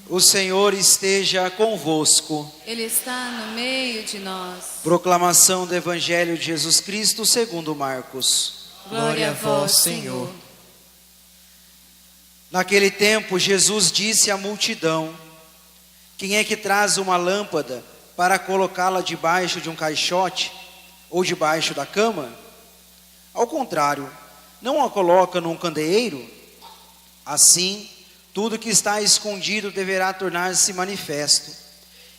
O Senhor esteja convosco. Ele está no meio de nós. Proclamação do Evangelho de Jesus Cristo segundo Marcos. Glória a vós, Senhor. Naquele tempo, Jesus disse à multidão: quem é que traz uma lâmpada para colocá-la debaixo de um caixote ou debaixo da cama? Ao contrário, não a coloca num candeeiro? Assim, tudo que está escondido deverá tornar-se manifesto,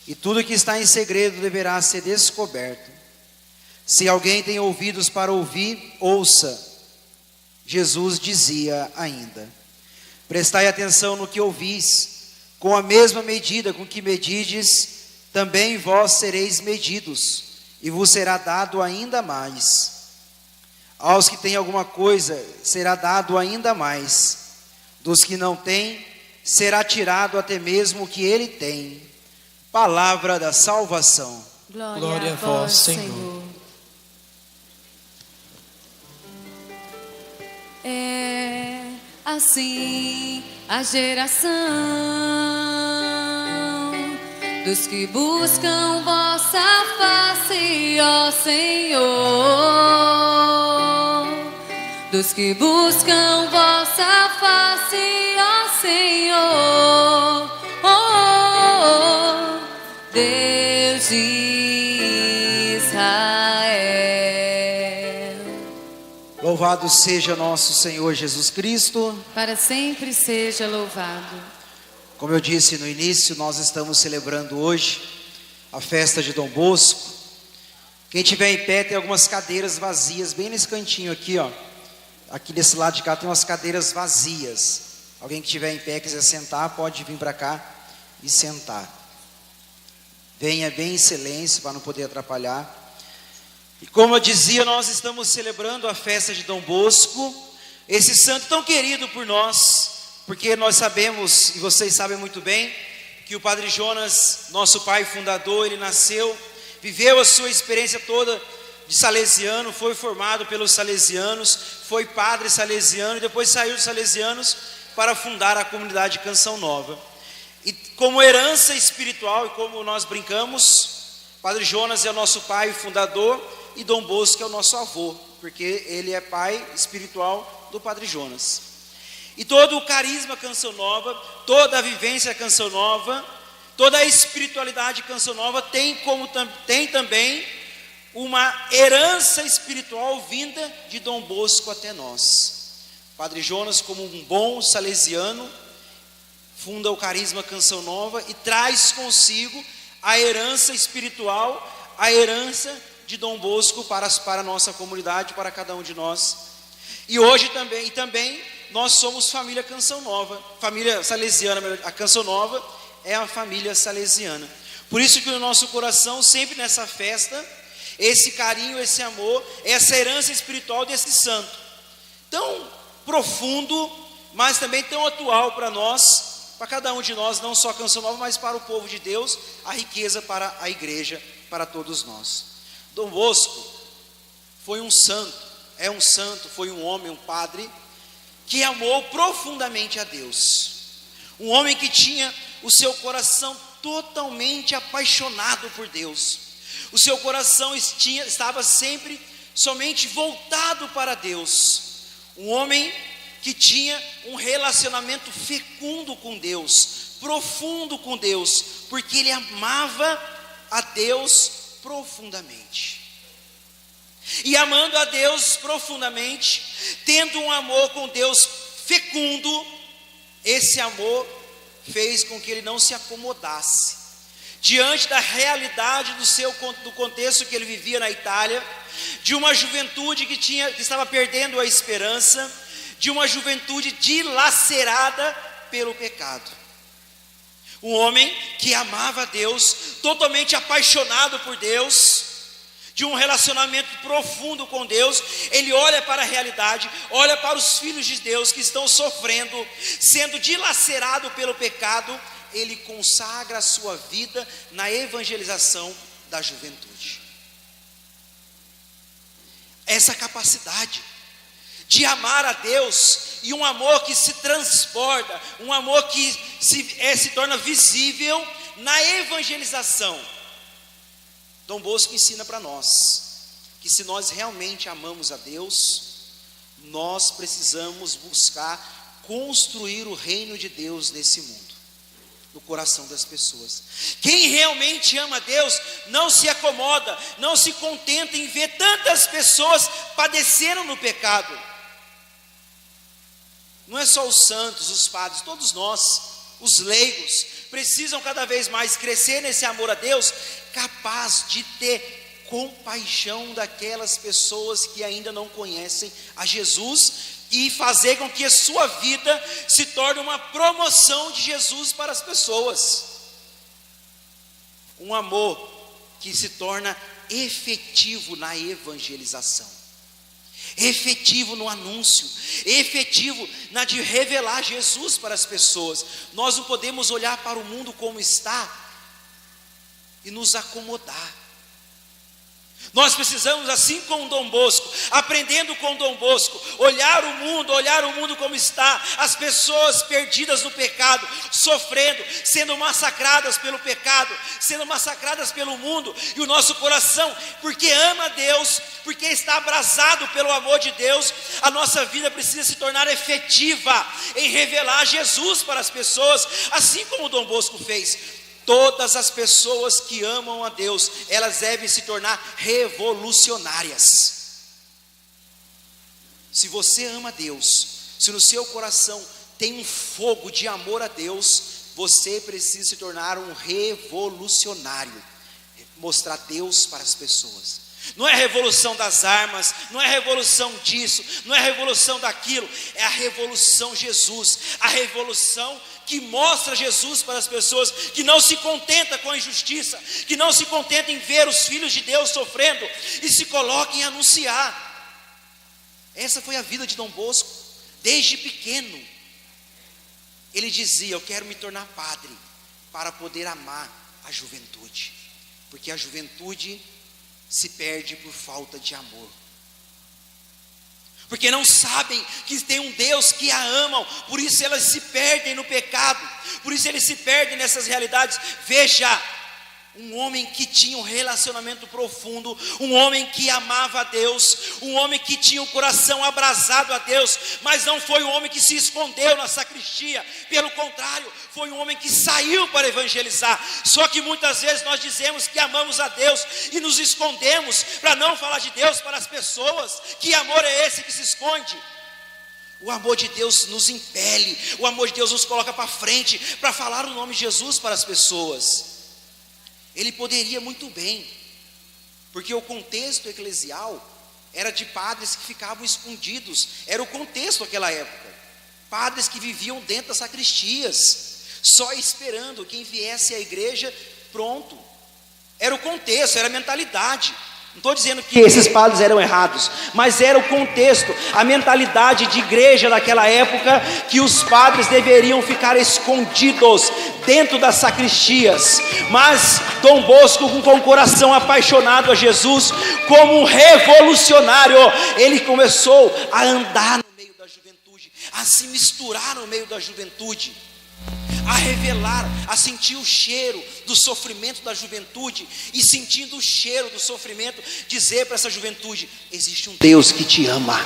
e tudo que está em segredo deverá ser descoberto. Se alguém tem ouvidos para ouvir, ouça. Jesus dizia ainda: prestai atenção no que ouvis, com a mesma medida com que medides, também vós sereis medidos, e vos será dado ainda mais. Aos que têm alguma coisa, será dado ainda mais. Dos que não têm, será tirado até mesmo o que ele tem. Palavra da salvação. Glória a vós, Senhor. É assim a geração dos que buscam vossa face, ó Senhor. Dos que buscam vossa face, ó Senhor. Oh, Deus de Israel. Louvado seja nosso Senhor Jesus Cristo. Para sempre seja louvado. Como eu disse no início, nós estamos celebrando hoje a festa de Dom Bosco. Quem tiver em pé, tem algumas cadeiras vazias bem nesse cantinho aqui, ó. Aqui desse lado de cá tem umas cadeiras vazias. Alguém que estiver em pé, quiser sentar, pode vir para cá e sentar. Venha bem em silêncio para não poder atrapalhar. E como eu dizia, nós estamos celebrando a festa de Dom Bosco, esse santo tão querido por nós, porque nós sabemos, e vocês sabem muito bem, que o Padre Jonas, nosso pai fundador, ele nasceu, viveu a sua experiência toda de salesiano, foi formado pelos salesianos, foi padre salesiano e depois saiu dos salesianos para fundar a comunidade Canção Nova. E como herança espiritual, e como nós brincamos, Padre Jonas é o nosso pai fundador e Dom Bosco é o nosso avô, porque ele é pai espiritual do Padre Jonas. E todo o carisma Canção Nova, toda a vivência Canção Nova, toda a espiritualidade Canção Nova tem também uma herança espiritual vinda de Dom Bosco até nós. Padre Jonas, como um bom salesiano, funda o carisma Canção Nova e traz consigo a herança espiritual, a herança de Dom Bosco para a nossa comunidade, para cada um de nós. E hoje também nós somos família Canção Nova, família salesiana. A Canção Nova é a família salesiana. Por isso que no nosso coração, sempre nessa festa, esse carinho, esse amor, essa herança espiritual desse santo, tão profundo, mas também tão atual para nós, para cada um de nós, não só a Canção Nova, mas para o povo de Deus, a riqueza para a igreja, para todos nós. Dom Bosco foi um santo, é um santo, foi um homem, um padre, que amou profundamente a Deus. Um homem que tinha o seu coração totalmente apaixonado por Deus. O seu coração estava sempre somente voltado para Deus. Um homem que tinha um relacionamento fecundo com Deus, profundo com Deus, porque ele amava a Deus profundamente. E amando a Deus profundamente, tendo um amor com Deus fecundo, esse amor fez com que ele não se acomodasse diante da realidade do contexto que ele vivia na Itália, de uma juventude que estava perdendo a esperança, de uma juventude dilacerada pelo pecado. Um homem que amava a Deus, totalmente apaixonado por Deus, de um relacionamento profundo com Deus, ele olha para a realidade, olha para os filhos de Deus que estão sofrendo, sendo dilacerado pelo pecado, ele consagra a sua vida na evangelização da juventude. Essa capacidade de amar a Deus, e um amor que se transborda, um amor que se torna visível na evangelização. Dom Bosco ensina para nós que se nós realmente amamos a Deus, nós precisamos buscar construir o reino de Deus nesse mundo, no coração das pessoas. Quem realmente ama a Deus não se acomoda, não se contenta em ver tantas pessoas padecendo no pecado. Não é só os santos, os padres, todos nós, os leigos, precisam cada vez mais crescer nesse amor a Deus, capaz de ter compaixão daquelas pessoas que ainda não conhecem a Jesus, e fazer com que a sua vida se torne uma promoção de Jesus para as pessoas. Um amor que se torna efetivo na evangelização, efetivo no anúncio, efetivo na de revelar Jesus para as pessoas. Nós não podemos olhar para o mundo como está e nos acomodar. Nós precisamos, assim como Dom Bosco, aprendendo com Dom Bosco, olhar o mundo como está, as pessoas perdidas no pecado, sofrendo, sendo massacradas pelo pecado, sendo massacradas pelo mundo, e o nosso coração, porque ama a Deus, porque está abrasado pelo amor de Deus, a nossa vida precisa se tornar efetiva em revelar Jesus para as pessoas, assim como Dom Bosco fez. Todas as pessoas que amam a Deus, elas devem se tornar revolucionárias. Se você ama a Deus, se no seu coração tem um fogo de amor a Deus, você precisa se tornar um revolucionário, mostrar Deus para as pessoas. Não é a revolução das armas, não é a revolução disso, não é a revolução daquilo, é a revolução Jesus, a revolução que mostra Jesus para as pessoas, que não se contenta com a injustiça, que não se contenta em ver os filhos de Deus sofrendo, e se coloca em anunciar. Essa foi a vida de Dom Bosco, desde pequeno. Ele dizia: eu quero me tornar padre, para poder amar a juventude, porque a juventude se perde por falta de amor, porque não sabem que tem um Deus que a amam, por isso elas se perdem no pecado, por isso eles se perdem nessas realidades. Veja, um homem que tinha um relacionamento profundo, um homem que amava a Deus, um homem que tinha o coração abrasado a Deus, mas não foi um homem que se escondeu na sacristia, pelo contrário, foi um homem que saiu para evangelizar. Só que muitas vezes nós dizemos que amamos a Deus e nos escondemos para não falar de Deus para as pessoas. Que amor é esse que se esconde? O amor de Deus nos impele, o amor de Deus nos coloca para frente, para falar o nome de Jesus para as pessoas. Ele poderia muito bem, porque o contexto eclesial era de padres que ficavam escondidos, era o contexto daquela época, padres que viviam dentro das sacristias, só esperando quem viesse à igreja, pronto. Era o contexto, era a mentalidade. Não estou dizendo que esses padres eram errados, mas era o contexto, a mentalidade de igreja daquela época, que os padres deveriam ficar escondidos dentro das sacristias. Mas Dom Bosco, com o coração apaixonado a Jesus, como um revolucionário, ele começou a andar no meio da juventude, a se misturar no meio da juventude, a revelar, a sentir o cheiro do sofrimento da juventude, e sentindo o cheiro do sofrimento, dizer para essa juventude: existe um Deus que te ama,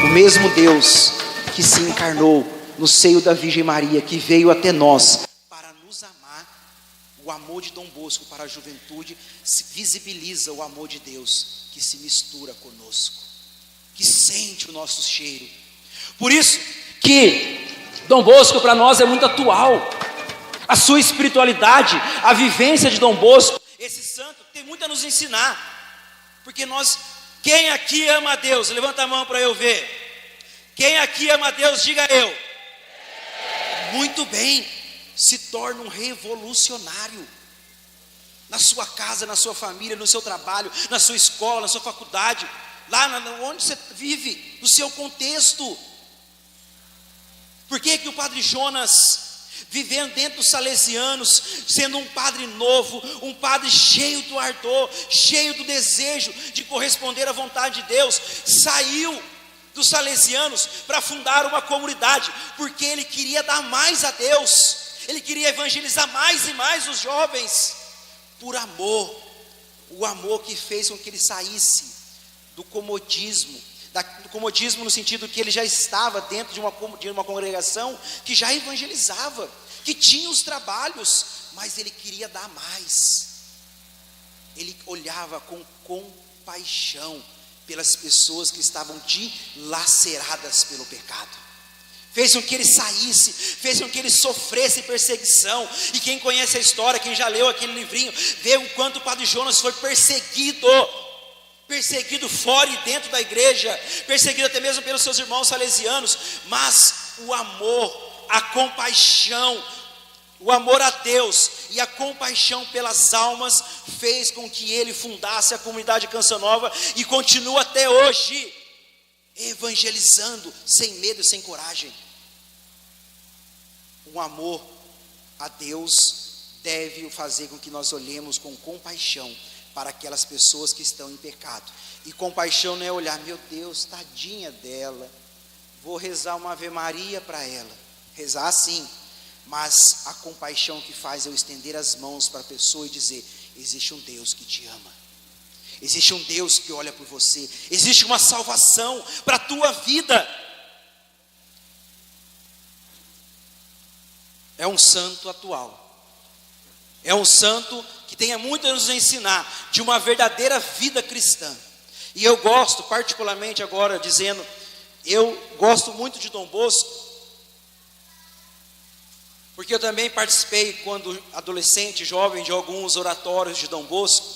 o mesmo Deus que se encarnou no seio da Virgem Maria, que veio até nós para nos amar. O amor de Dom Bosco para a juventude visibiliza o amor de Deus que se mistura conosco, que sente o nosso cheiro. Por isso que Dom Bosco para nós é muito atual. A sua espiritualidade, a vivência de Dom Bosco, esse santo tem muito a nos ensinar. Porque nós, quem aqui ama a Deus? Levanta a mão para eu ver. Quem aqui ama a Deus, diga eu. Muito bem, se torna um revolucionário. Na sua casa, na sua família, no seu trabalho, na sua escola, na sua faculdade, lá onde você vive, no seu contexto. Por que que o padre Jonas, vivendo dentro dos salesianos, sendo um padre novo, um padre cheio do ardor, cheio do desejo de corresponder à vontade de Deus, saiu dos salesianos para fundar uma comunidade, porque ele queria dar mais a Deus, ele queria evangelizar mais e mais os jovens, por amor, o amor que fez com que ele saísse do comodismo, do comodismo no sentido que ele já estava dentro de uma congregação que já evangelizava, que tinha os trabalhos, mas ele queria dar mais, ele olhava com compaixão pelas pessoas que estavam dilaceradas pelo pecado, fez com que ele saísse, fez com que ele sofresse perseguição. E quem conhece a história, quem já leu aquele livrinho, vê o quanto o padre Jonas foi perseguido fora e dentro da igreja, perseguido até mesmo pelos seus irmãos salesianos, mas o amor, a compaixão, o amor a Deus e a compaixão pelas almas fez com que ele fundasse a comunidade Canção Nova e continua até hoje evangelizando sem medo e sem coragem. O amor a Deus deve fazer com que nós olhemos com compaixão para aquelas pessoas que estão em pecado. E compaixão não é olhar, meu Deus, tadinha dela, vou rezar uma Ave Maria para ela. Rezar sim, mas a compaixão que faz eu estender as mãos para a pessoa e dizer: existe um Deus que te ama, existe um Deus que olha por você, existe uma salvação para a tua vida. É um santo atual, é um santo que tem muito a nos ensinar de uma verdadeira vida cristã. E eu gosto, particularmente agora dizendo, eu gosto muito de Dom Bosco, porque eu também participei quando adolescente, jovem, de alguns oratórios de Dom Bosco.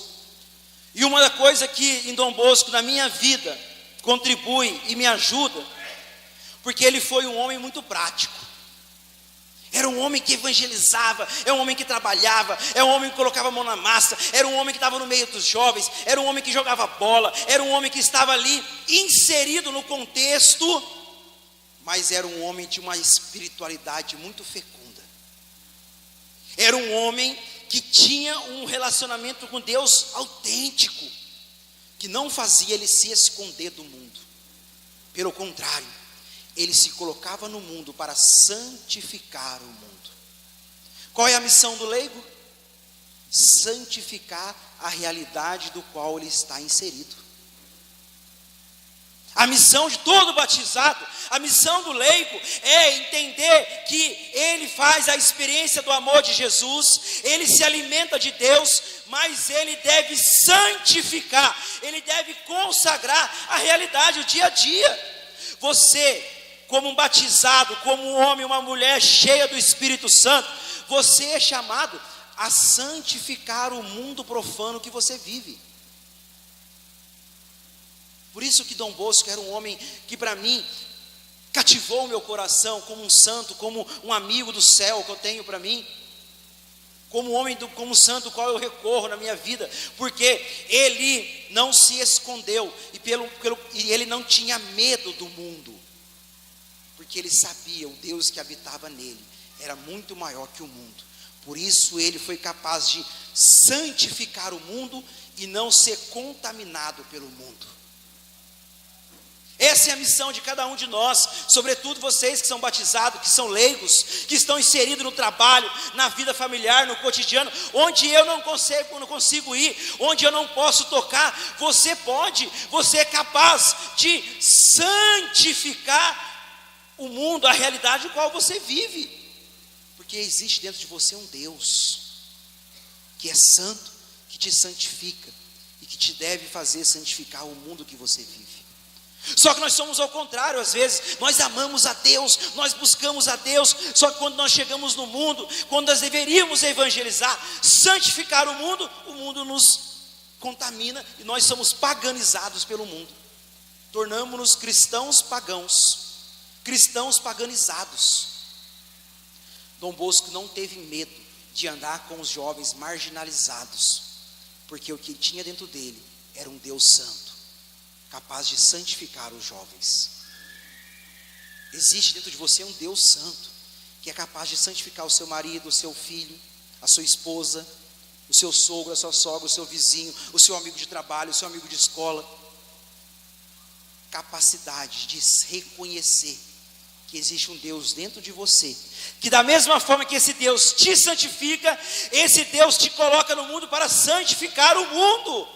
E uma coisa que em Dom Bosco, na minha vida, contribui e me ajuda, porque ele foi um homem muito prático. Era um homem que evangelizava, é um homem que trabalhava, é um homem que colocava a mão na massa, era um homem que estava no meio dos jovens, era um homem que jogava bola, era um homem que estava ali inserido no contexto, mas era um homem de uma espiritualidade muito fecunda. Era um homem que tinha um relacionamento com Deus autêntico, que não fazia ele se esconder do mundo. Pelo contrário, ele se colocava no mundo para santificar o mundo. Qual é a missão do leigo? Santificar a realidade do qual ele está inserido. A missão de todo batizado, a missão do leigo é entender que ele faz a experiência do amor de Jesus, ele se alimenta de Deus, mas ele deve santificar, ele deve consagrar a realidade, o dia a dia. Você, como um batizado, como um homem, uma mulher cheia do Espírito Santo, você é chamado a santificar o mundo profano que você vive. Por isso que Dom Bosco era um homem que para mim cativou o meu coração como um santo, como um amigo do céu que eu tenho para mim, como um homem, como um santo qual eu recorro na minha vida, porque ele não se escondeu e ele não tinha medo do mundo, porque ele sabia o Deus que habitava nele era muito maior que o mundo. Por isso ele foi capaz de santificar o mundo e não ser contaminado pelo mundo. Essa é a missão de cada um de nós, sobretudo vocês que são batizados, que são leigos, que estão inseridos no trabalho, na vida familiar, no cotidiano, onde eu não consigo ir, onde eu não posso tocar, você pode, você é capaz de santificar o mundo, a realidade no qual você vive, porque existe dentro de você um Deus, que é santo, que te santifica, e que te deve fazer santificar o mundo que você vive. Só que nós somos ao contrário, às vezes, nós amamos a Deus, nós buscamos a Deus, só que quando nós chegamos no mundo, quando nós deveríamos evangelizar, santificar o mundo nos contamina e nós somos paganizados pelo mundo, tornamos-nos cristãos pagãos, cristãos paganizados. Dom Bosco não teve medo de andar com os jovens marginalizados, porque o que tinha dentro dele era um Deus santo, capaz de santificar os jovens. Existe dentro de você um Deus santo, que é capaz de santificar o seu marido, o seu filho, a sua esposa, o seu sogro, a sua sogra, o seu vizinho, o seu amigo de trabalho, o seu amigo de escola, capacidade de reconhecer que existe um Deus dentro de você, que da mesma forma que esse Deus te santifica, esse Deus te coloca no mundo para santificar o mundo.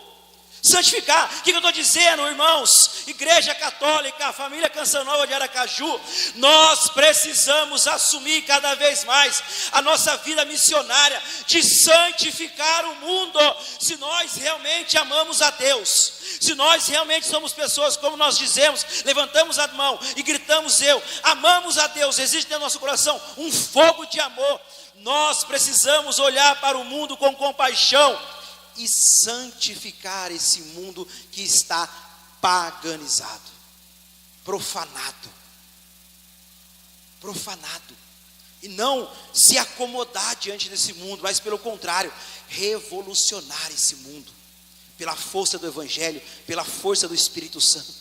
Santificar, o que eu estou dizendo, irmãos? Igreja Católica, família Canção Nova de Aracaju, nós precisamos assumir cada vez mais a nossa vida missionária de santificar o mundo. Se nós realmente amamos a Deus, se nós realmente somos pessoas como nós dizemos, levantamos a mão e gritamos amamos a Deus, existe no nosso coração um fogo de amor, nós precisamos olhar para o mundo com compaixão e santificar esse mundo que está paganizado, profanado, e não se acomodar diante desse mundo, mas pelo contrário, revolucionar esse mundo, pela força do Evangelho, pela força do Espírito Santo,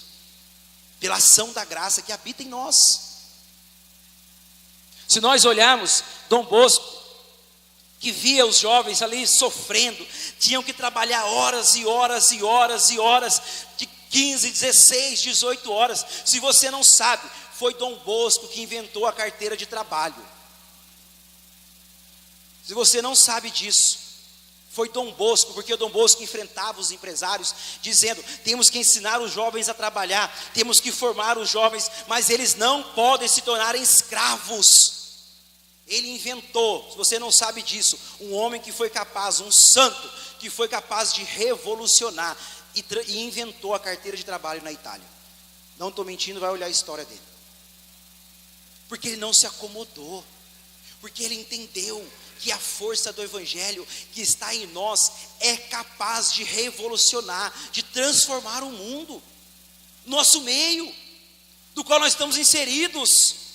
pela ação da graça que habita em nós. Se nós olharmos Dom Bosco, que via os jovens ali sofrendo, tinham que trabalhar horas e horas e horas e horas, de 15, 16, 18 horas. Se você não sabe, foi Dom Bosco que inventou a carteira de trabalho. Se você não sabe disso, foi Dom Bosco, porque o Dom Bosco enfrentava os empresários, dizendo: temos que ensinar os jovens a trabalhar, temos que formar os jovens, mas eles não podem se tornarem escravos. Ele inventou, se você não sabe disso, um homem que foi capaz, um santo, que foi capaz de revolucionar e inventou a carteira de trabalho na Itália. Não estou mentindo, vai olhar a história dele. Porque ele não se acomodou, porque ele entendeu que a força do Evangelho que está em nós é capaz de revolucionar, de transformar o mundo, nosso meio, do qual nós estamos inseridos.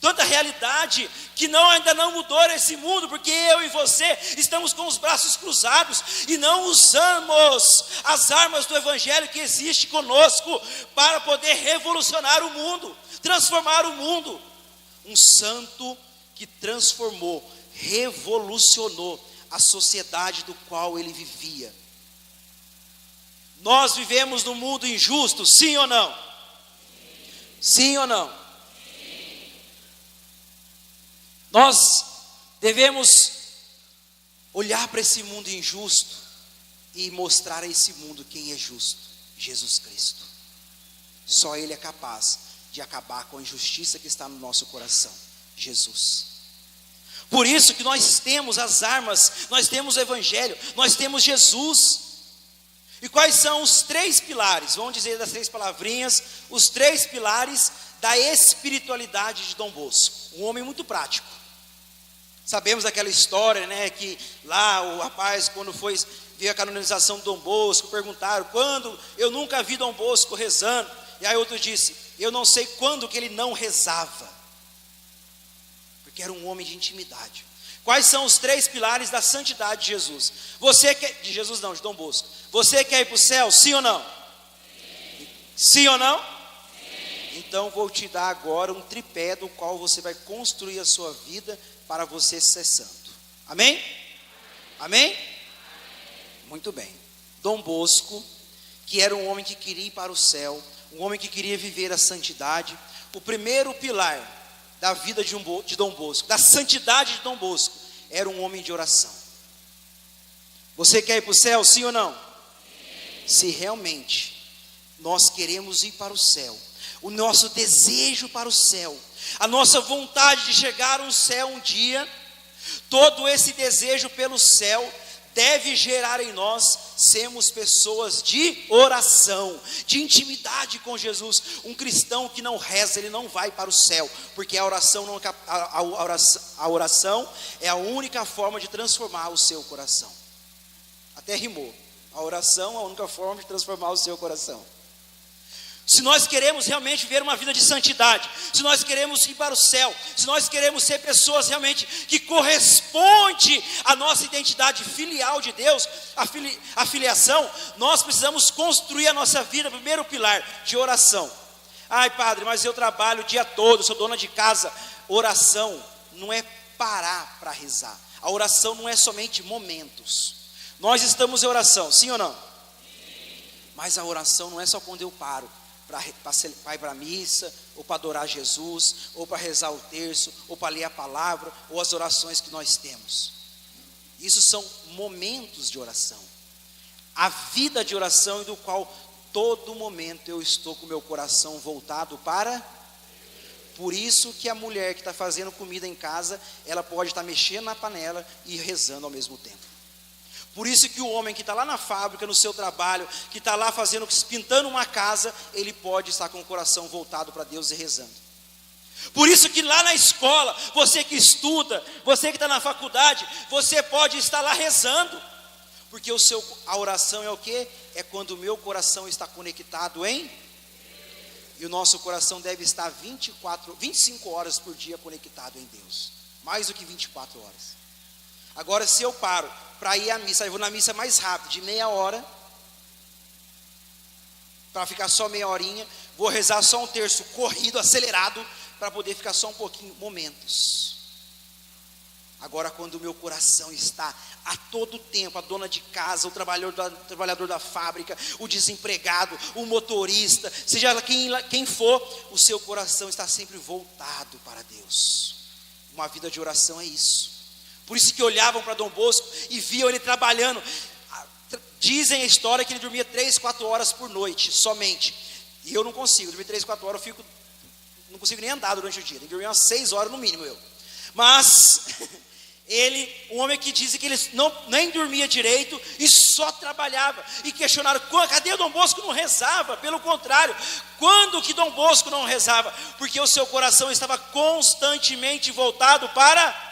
Tanta realidade que ainda não mudou esse mundo, porque eu e você estamos com os braços cruzados e não usamos as armas do Evangelho que existe conosco para poder revolucionar o mundo, transformar o mundo. Um santo que transformou, revolucionou a sociedade do qual ele vivia. Nós vivemos num mundo injusto, sim ou não? Sim ou não? Nós devemos olhar para esse mundo injusto e mostrar a esse mundo quem é justo: Jesus Cristo. Só Ele é capaz de acabar com a injustiça que está no nosso coração: Jesus. Por isso que nós temos as armas, nós temos o Evangelho, nós temos Jesus. E quais são os 3 pilares? Vamos dizer das 3 palavrinhas, os 3 pilares da espiritualidade de Dom Bosco. Um homem muito prático. Sabemos aquela história, que lá o rapaz, quando veio a canonização de Dom Bosco, perguntaram: quando? Eu nunca vi Dom Bosco rezando. E aí outro disse: eu não sei quando que ele não rezava, porque era um homem de intimidade. Quais são os 3 pilares da santidade de Jesus? De Jesus não, de Dom Bosco. Você quer ir para o céu, sim ou não? Sim ou não? Sim. Então vou te dar agora um tripé do qual você vai construir a sua vida para você ser santo. Amém? Amém? Muito bem. Dom Bosco, que era um homem que queria ir para o céu, um homem que queria viver a santidade. O primeiro pilar da vida de Dom Bosco, da santidade de Dom Bosco, era um homem de oração. Você quer ir para o céu, sim ou não? Sim. Se realmente nós queremos ir para o céu, o nosso desejo para o céu, a nossa vontade de chegar ao céu um dia, todo esse desejo pelo céu deve gerar em nós sermos pessoas de oração, de intimidade com Jesus. Um cristão que não reza, ele não vai para o céu, porque a oração é a única forma de transformar o seu coração. Até rimou. A oração é a única forma de transformar o seu coração. Se nós queremos realmente viver uma vida de santidade, se nós queremos ir para o céu, se nós queremos ser pessoas realmente que correspondem à nossa identidade filial de Deus, a filiação, nós precisamos construir a nossa vida, primeiro pilar, de oração. Ai, padre, mas eu trabalho o dia todo, sou dona de casa. Oração não é parar para rezar. A oração não é somente momentos. Nós estamos em oração, sim ou não? Sim. Mas a oração não é só quando eu paro para ir para a missa, ou para adorar Jesus, ou para rezar o terço, ou para ler a palavra, ou as orações que nós temos. Isso são momentos de oração. A vida de oração, em do qual todo momento eu estou com o meu coração voltado para. Por isso que a mulher que está fazendo comida em casa, ela pode estar mexendo na panela e rezando ao mesmo tempo. Por isso que o homem que está lá na fábrica, no seu trabalho, que está lá pintando uma casa, ele pode estar com o coração voltado para Deus e rezando. Por isso que lá na escola, você que estuda, você que está na faculdade, você pode estar lá rezando. Porque a oração é o quê? É quando o meu coração está conectado em... E o nosso coração deve estar 25 horas por dia conectado em Deus. Mais do que 24 horas. Agora, se eu paro para ir à missa, eu vou na missa mais rápido, de meia hora, para ficar só meia horinha, vou rezar só um terço corrido, acelerado, para poder ficar só um pouquinho, momentos. Agora, quando o meu coração está a todo tempo, a dona de casa, o trabalhador da fábrica, o desempregado, o motorista, seja quem for, o seu coração está sempre voltado para Deus. Uma vida de oração é isso. Por isso que olhavam para Dom Bosco e viam ele trabalhando. Dizem a história que ele dormia 3, 4 horas por noite, somente. E eu não consigo, dormir 3, 4 horas, não consigo nem andar durante o dia. Tem que dormir umas 6 horas no mínimo eu. Mas... um homem que diz que ele nem dormia direito e só trabalhava. E questionaram, cadê o Dom Bosco? Não rezava. Pelo contrário, quando que Dom Bosco não rezava? Porque o seu coração estava constantemente voltado para...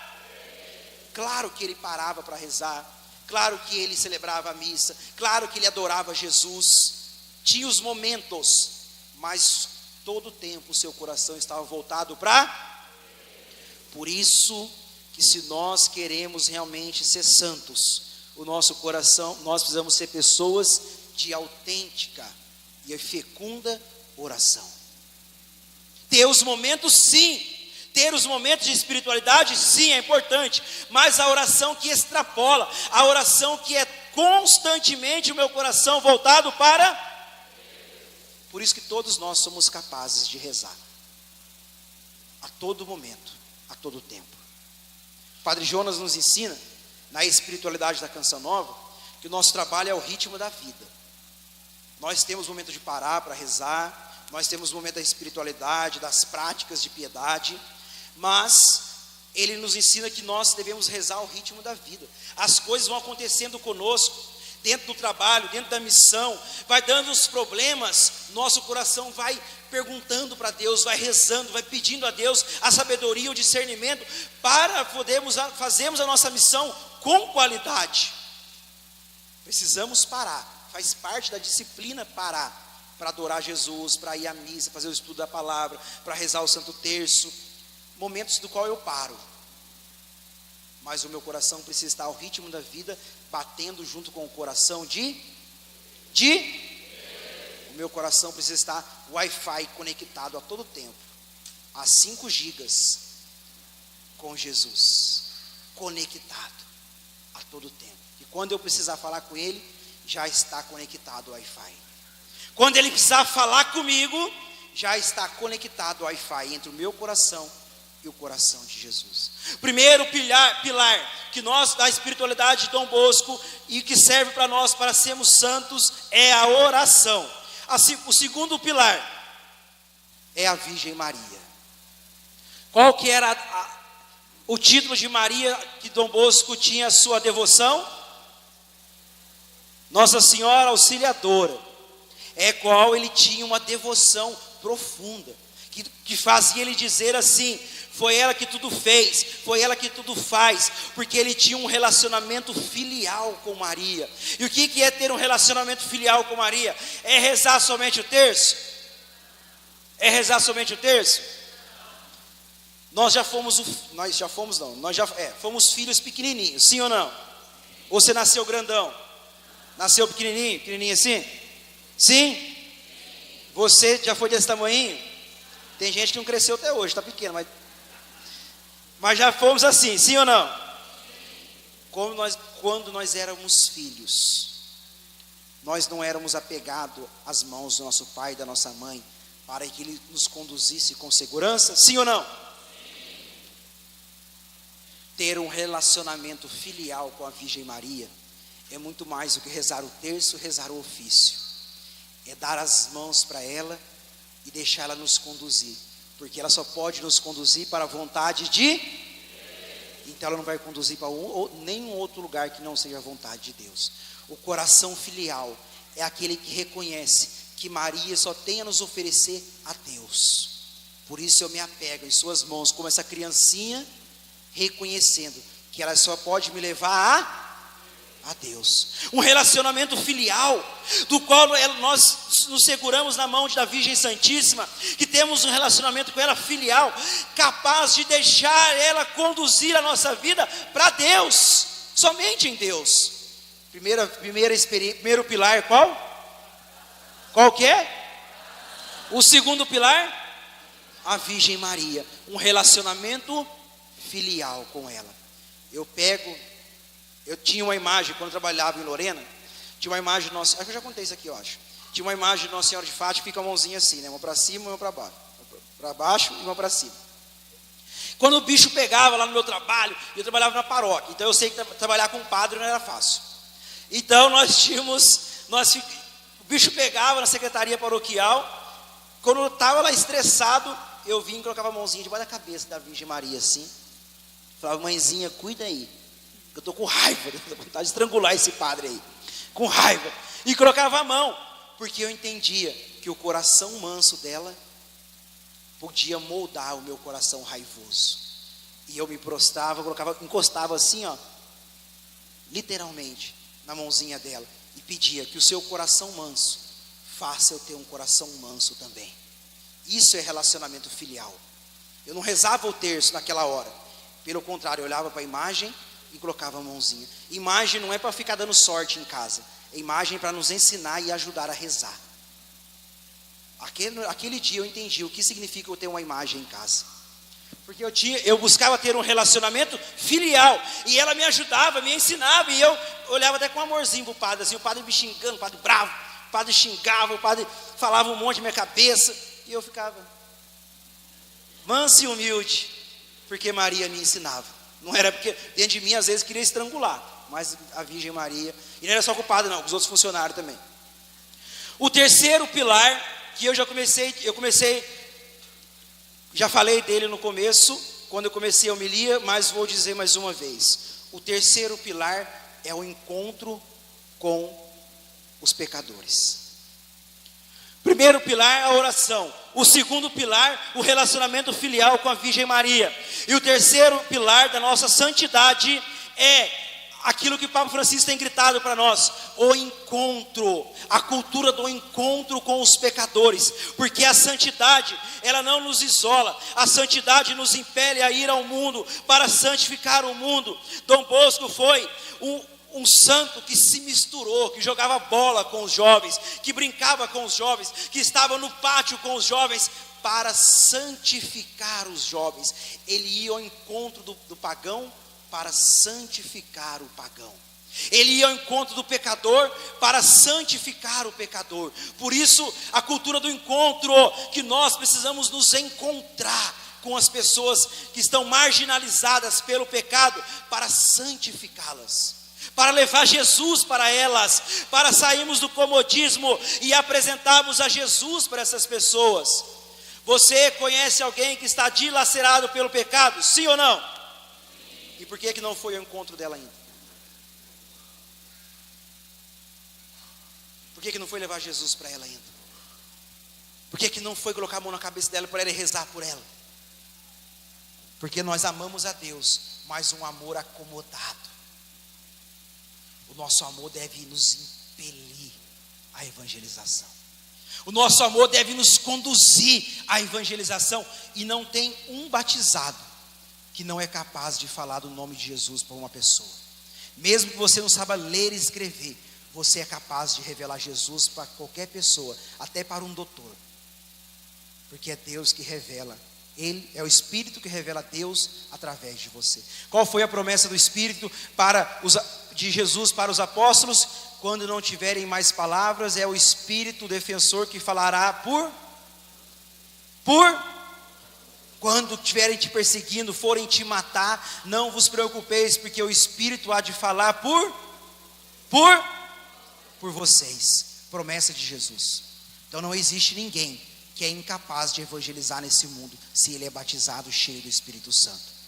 Claro que ele parava para rezar. Claro que ele celebrava a missa. Claro que ele adorava Jesus. Tinha os momentos. Mas todo o tempo o seu coração estava voltado para... Por isso... que se nós queremos realmente ser santos, o nosso coração, nós precisamos ser pessoas de autêntica e fecunda oração. Ter os momentos, sim, ter os momentos de espiritualidade, sim, é importante, mas a oração que extrapola, a oração que é constantemente o meu coração voltado para... Por isso que todos nós somos capazes de rezar, a todo momento, a todo tempo. Padre Jonas nos ensina, na espiritualidade da Canção Nova, que o nosso trabalho é o ritmo da vida. Nós temos momento de parar para rezar, nós temos momento da espiritualidade, das práticas de piedade, mas ele nos ensina que nós devemos rezar o ritmo da vida. As coisas vão acontecendo conosco, dentro do trabalho, dentro da missão, vai dando os problemas, nosso coração vai perguntando para Deus, vai rezando, vai pedindo a Deus a sabedoria, o discernimento, para podermos fazermos a nossa missão com qualidade. Precisamos parar, faz parte da disciplina parar, para adorar Jesus, para ir à missa, fazer o estudo da palavra, para rezar o Santo Terço, momentos do qual eu paro, mas o meu coração precisa estar ao ritmo da vida, batendo junto com o coração o meu coração precisa estar Wi-Fi conectado a todo tempo, a 5 gigas, com Jesus, conectado a todo tempo. E quando eu precisar falar com Ele, já está conectado ao Wi-Fi. Quando Ele precisar falar comigo, já está conectado ao Wi-Fi entre o meu coração e o coração de Jesus. Primeiro pilar que nós, da espiritualidade de Dom Bosco, e que serve para nós para sermos santos, é a oração. O segundo pilar é a Virgem Maria. Qual que era o título de Maria que Dom Bosco tinha a sua devoção? Nossa Senhora Auxiliadora, é qual ele tinha uma devoção profunda, que fazia ele dizer assim: foi ela que tudo fez, foi ela que tudo faz, porque ele tinha um relacionamento filial com Maria. E o que é ter um relacionamento filial com Maria? É rezar somente o terço? É rezar somente o terço? Nós fomos filhos pequenininhos, sim ou não? Ou você nasceu grandão? Nasceu pequenininho assim? Sim? Você já foi desse tamanho? Tem gente que não cresceu até hoje, está pequeno, mas já fomos assim, sim ou não? Quando nós éramos filhos, nós não éramos apegados às mãos do nosso pai e da nossa mãe, para que ele nos conduzisse com segurança? Sim ou não? Sim. Ter um relacionamento filial com a Virgem Maria é muito mais do que rezar o terço, rezar o ofício. É dar as mãos para ela e deixar ela nos conduzir, porque ela só pode nos conduzir para a vontade de... Então ela não vai conduzir para nenhum outro lugar que não seja a vontade de Deus. O coração filial é aquele que reconhece que Maria só tem a nos oferecer a Deus. Por isso eu me apego em suas mãos, como essa criancinha, reconhecendo que ela só pode me levar a Deus. Um relacionamento filial, do qual nós nos seguramos na mão da Virgem Santíssima, que temos um relacionamento com ela filial, capaz de deixar ela conduzir a nossa vida para Deus, somente em Deus. Primeiro pilar, qual? Qual que é? O segundo pilar? A Virgem Maria, um relacionamento filial com ela. Eu tinha uma imagem, quando eu trabalhava em Lorena, tinha uma imagem nossa, acho que eu já contei isso aqui, eu acho. Tinha uma imagem de Nossa Senhora de Fátima, fica a mãozinha assim, né? Uma para cima e uma para baixo. Para baixo e uma para cima. Quando o bicho pegava lá no meu trabalho, eu trabalhava na paróquia, então eu sei que trabalhar com padre não era fácil. Então o bicho pegava na secretaria paroquial, quando eu estava lá estressado, eu vinha e colocava a mãozinha debaixo da cabeça da Virgem Maria assim, falava: mãezinha, cuida aí, eu estou com raiva, estou com vontade de estrangular esse padre aí, com raiva, e colocava a mão, porque eu entendia que o coração manso dela podia moldar o meu coração raivoso, e eu me prostrava, encostava assim, ó, literalmente, na mãozinha dela, e pedia que o seu coração manso faça eu ter um coração manso também. Isso é relacionamento filial. Eu não rezava o terço naquela hora, pelo contrário, eu olhava para a imagem e colocava a mãozinha. Imagem não é para ficar dando sorte em casa, é imagem para nos ensinar e ajudar a rezar. Aquele dia eu entendi o que significa eu ter uma imagem em casa, porque eu buscava ter um relacionamento filial, e ela me ajudava, me ensinava, e eu olhava até com amorzinho para o padre, assim, o padre me xingando, o padre bravo, o padre xingava, o padre falava um monte na minha cabeça, e eu ficava manso e humilde, porque Maria me ensinava. Não era porque dentro de mim às vezes queria estrangular, mas a Virgem Maria, e não era só com o padre não, com os outros funcionários também. O terceiro pilar, que eu comecei, já falei dele no começo, quando eu comecei a homilia, mas vou dizer mais uma vez. O terceiro pilar é o encontro com os pecadores. Primeiro pilar, a oração. O segundo pilar, o relacionamento filial com a Virgem Maria. E o terceiro pilar da nossa santidade é aquilo que o Papa Francisco tem gritado para nós: o encontro, a cultura do encontro com os pecadores, porque a santidade, ela não nos isola, a santidade nos impele a ir ao mundo, para santificar o mundo. Dom Bosco foi um santo que se misturou, que jogava bola com os jovens, que brincava com os jovens, que estava no pátio com os jovens, para santificar os jovens. Ele ia ao encontro do pagão, para santificar o pagão. Ele ia ao encontro do pecador para santificar o pecador. Por isso a cultura do encontro, que nós precisamos nos encontrar com as pessoas que estão marginalizadas pelo pecado, para santificá-las, para levar Jesus para elas, para sairmos do comodismo e apresentarmos a Jesus para essas pessoas. Você conhece alguém que está dilacerado pelo pecado? Sim ou não? E por que não foi ao encontro dela ainda? Por que não foi levar Jesus para ela ainda? Por que não foi colocar a mão na cabeça dela para ela rezar por ela? Porque nós amamos a Deus, mas um amor acomodado. O nosso amor deve nos impelir à evangelização. O nosso amor deve nos conduzir à evangelização. E não tem um batizado que não é capaz de falar do nome de Jesus para uma pessoa. Mesmo que você não saiba ler e escrever, você é capaz de revelar Jesus para qualquer pessoa, até para um doutor. Porque é Deus que revela. Ele é o Espírito que revela Deus através de você. Qual foi a promessa do Espírito de Jesus para os apóstolos? quando não tiverem mais palavras, é o Espírito defensor que falará quando estiverem te perseguindo, forem te matar, não vos preocupeis, porque o Espírito há de falar por vocês. Promessa de Jesus. Então não existe ninguém que é incapaz de evangelizar nesse mundo, se ele é batizado, cheio do Espírito Santo.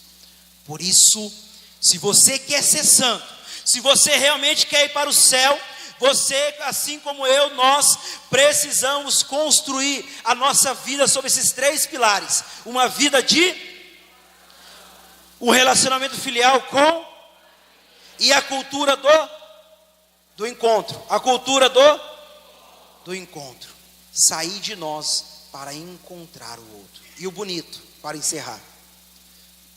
Por isso, se você quer ser santo, se você realmente quer ir para o céu, você, assim como eu, nós precisamos construir a nossa vida sobre esses 3 pilares. Uma vida de um relacionamento filial com e a cultura do encontro. A cultura do encontro. Sair de nós para encontrar o outro. E o bonito, para encerrar.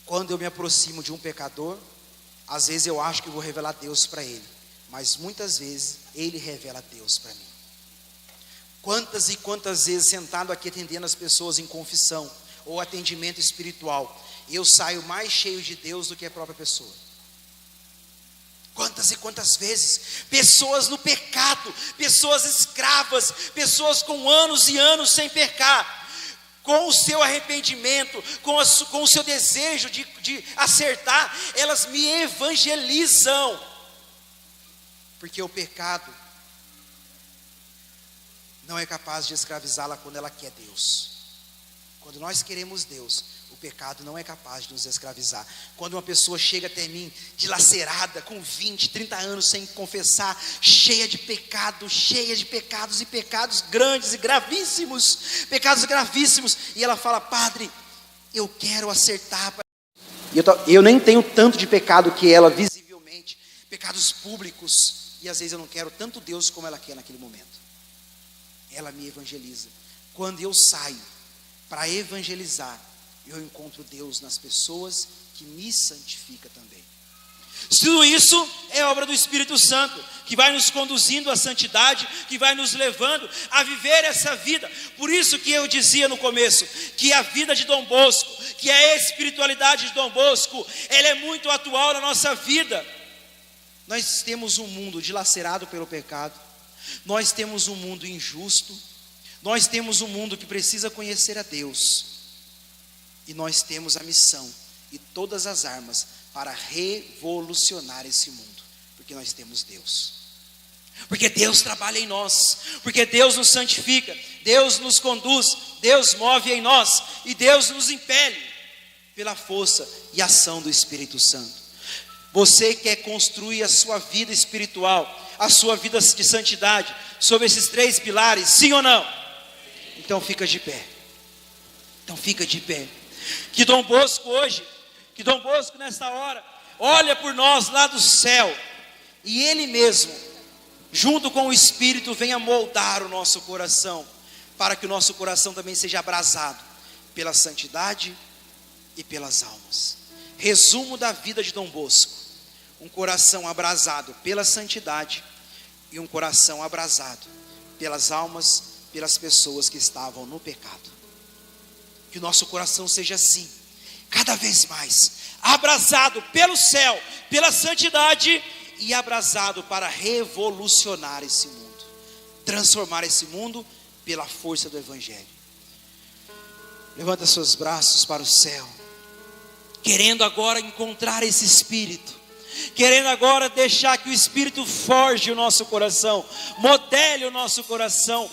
Quando eu me aproximo de um pecador, às vezes eu acho que vou revelar Deus para ele. Mas muitas vezes ele revela Deus para mim. Quantas e quantas vezes sentado aqui atendendo as pessoas em confissão ou atendimento espiritual, eu saio mais cheio de Deus do que a própria pessoa. Quantas e quantas vezes pessoas no pecado, pessoas escravas, pessoas com anos e anos sem pecar, com o seu arrependimento, com o seu desejo de acertar, elas me evangelizam. Porque o pecado não é capaz de escravizá-la quando ela quer Deus. Quando nós queremos Deus, o pecado não é capaz de nos escravizar. Quando uma pessoa chega até mim, dilacerada, com 20, 30 anos sem confessar, cheia de pecados e pecados grandes e gravíssimos, e ela fala: padre, eu quero acertar. Eu nem tenho tanto de pecado que ela, visivelmente, pecados públicos. E às vezes eu não quero tanto Deus como ela quer naquele momento. Ela me evangeliza. Quando eu saio para evangelizar, eu encontro Deus nas pessoas, que me santifica também. Tudo isso é obra do Espírito Santo, que vai nos conduzindo à santidade, que vai nos levando a viver essa vida. Por isso que eu dizia no começo, que a vida de Dom Bosco, que a espiritualidade de Dom Bosco, ela é muito atual na nossa vida. Nós temos um mundo dilacerado pelo pecado, nós temos um mundo injusto, nós temos um mundo que precisa conhecer a Deus, e nós temos a missão e todas as armas para revolucionar esse mundo, porque nós temos Deus, porque Deus trabalha em nós, porque Deus nos santifica, Deus nos conduz, Deus move em nós, e Deus nos impele pela força e ação do Espírito Santo. Você quer construir a sua vida espiritual, a sua vida de santidade, sobre esses 3 pilares, sim ou não? Então fica de pé. Que Dom Bosco hoje, que Dom Bosco nessa hora, olha por nós lá do céu, e Ele mesmo, junto com o Espírito, venha moldar o nosso coração, para que o nosso coração também seja abrasado pela santidade e pelas almas. Resumo da vida de Dom Bosco: um coração abrasado pela santidade e um coração abrasado pelas almas, pelas pessoas que estavam no pecado. Que o nosso coração seja assim, cada vez mais abrasado pelo céu, pela santidade, e abrasado para revolucionar esse mundo, transformar esse mundo pela força do Evangelho. Levanta seus braços para o céu, querendo agora encontrar esse Espírito, querendo agora deixar que o Espírito forge o nosso coração, modele o nosso coração,